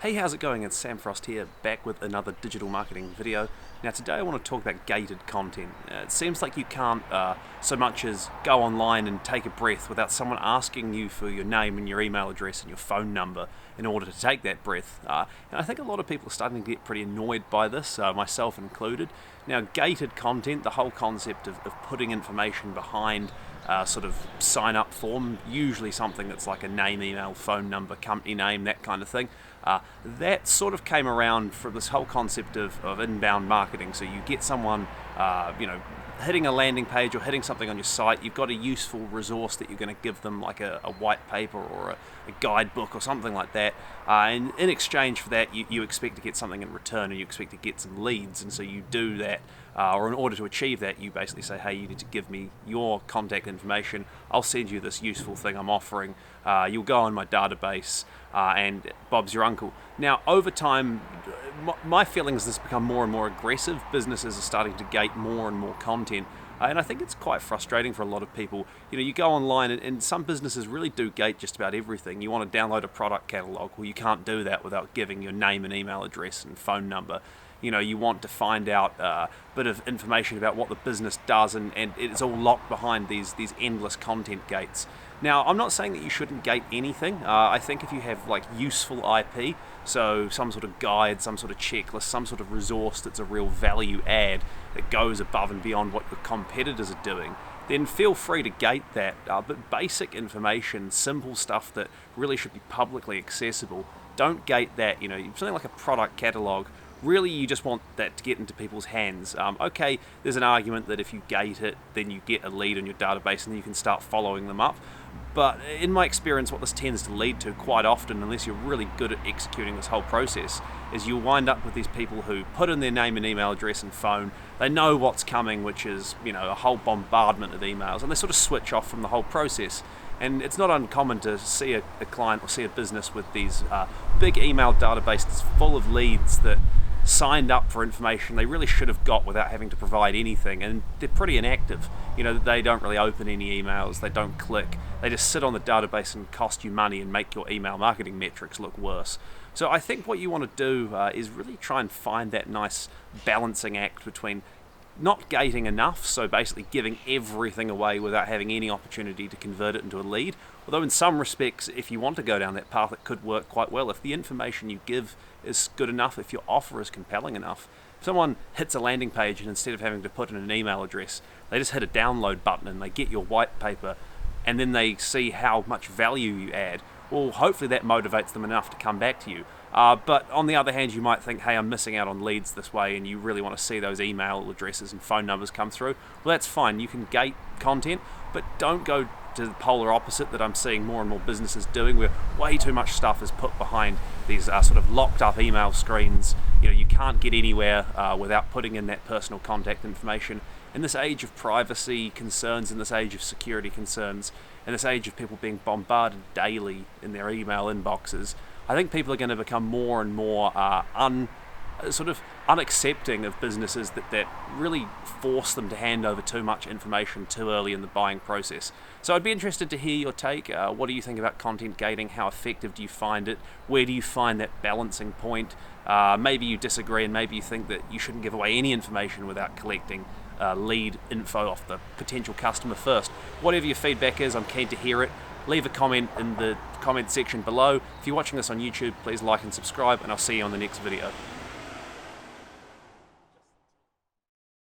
Hey, how's it going? It's Sam Frost here, back with another digital marketing video. Now today I want to talk about gated content. It seems like you can't so much as go online and take a breath without someone asking you for your name and your email address and your phone number in order to take that breath. And I think a lot of people are starting to get pretty annoyed by this, myself included. Now gated content, the whole concept of putting information behind sort of sign up form, usually something that's like a name, email, phone number, company name, that kind of thing. That sort of came around from this whole concept of inbound marketing. So you get someone, hitting a landing page or hitting something on your site, you've got a useful resource that you're going to give them, like a white paper or a guidebook or something like that. And in exchange for that, you expect to get something in return, and you expect to get some leads. And so you do that, or in order to achieve that, you basically say, hey, you need to give me your contact information. I'll send you this useful thing I'm offering. You'll go on my database, and Bob's your uncle. Now, over time, my feeling is this has become more and more aggressive. Businesses are starting to gate more and more content. And I think it's quite frustrating for a lot of people. You know, you go online and some businesses really do gate just about everything. You want to download a product catalog, well, you can't do that without giving your name and email address and phone number. You know, you want to find out a bit of information about what the business does, and it's all locked behind these endless content gates. Now, I'm not saying that you shouldn't gate anything. I think if you have like useful IP, so some sort of guide, some sort of checklist, some sort of resource that's a real value add that goes above and beyond what your competitors are doing, then feel free to gate that. But basic information, simple stuff that really should be publicly accessible, don't gate that. You know, something like a product catalog, really you just want that to get into people's hands. Okay, there's an argument that if you gate it, then you get a lead in your database and then you can start following them up. But in my experience, what this tends to lead to quite often, unless you're really good at executing this whole process, is you'll wind up with these people who put in their name and email address and phone. They know what's coming, which is, you know, a whole bombardment of emails, and they sort of switch off from the whole process. And it's not uncommon to see a client or see a business with these big email databases full of leads that signed up for information they really should have got without having to provide anything, and they're pretty inactive. You know, they don't really open any emails, they don't click, they just sit on the database and cost you money and make your email marketing metrics look worse. So I think what you want to do is really try and find that nice balancing act between not gating enough, so basically giving everything away without having any opportunity to convert it into a lead. Although in some respects, if you want to go down that path, it could work quite well. If the information you give is good enough, if your offer is compelling enough, if someone hits a landing page and instead of having to put in an email address, they just hit a download button and they get your white paper, and then they see how much value you add, well, hopefully that motivates them enough to come back to you. But on the other hand, you might think, hey, I'm missing out on leads this way, and you really want to see those email addresses and phone numbers come through. Well, that's fine. You can gate content, but don't go to the polar opposite that I'm seeing more and more businesses doing, where way too much stuff is put behind these sort of locked up email screens. You know, you can't get anywhere without putting in that personal contact information. In this age of privacy concerns, in this age of security concerns, in this age of people being bombarded daily in their email inboxes, I think people are going to become more and more unaccepting of businesses that really force them to hand over too much information too early in the buying process. So I'd be interested to hear your take. What do you think about content gating? How effective do you find it? Where do you find that balancing point? Maybe you disagree, and maybe you think that you shouldn't give away any information without collecting lead info off the potential customer first. Whatever your feedback is, I'm keen to hear it. Leave a comment in the comment section below. If you're watching this on YouTube, please like and subscribe, and I'll see you on the next video.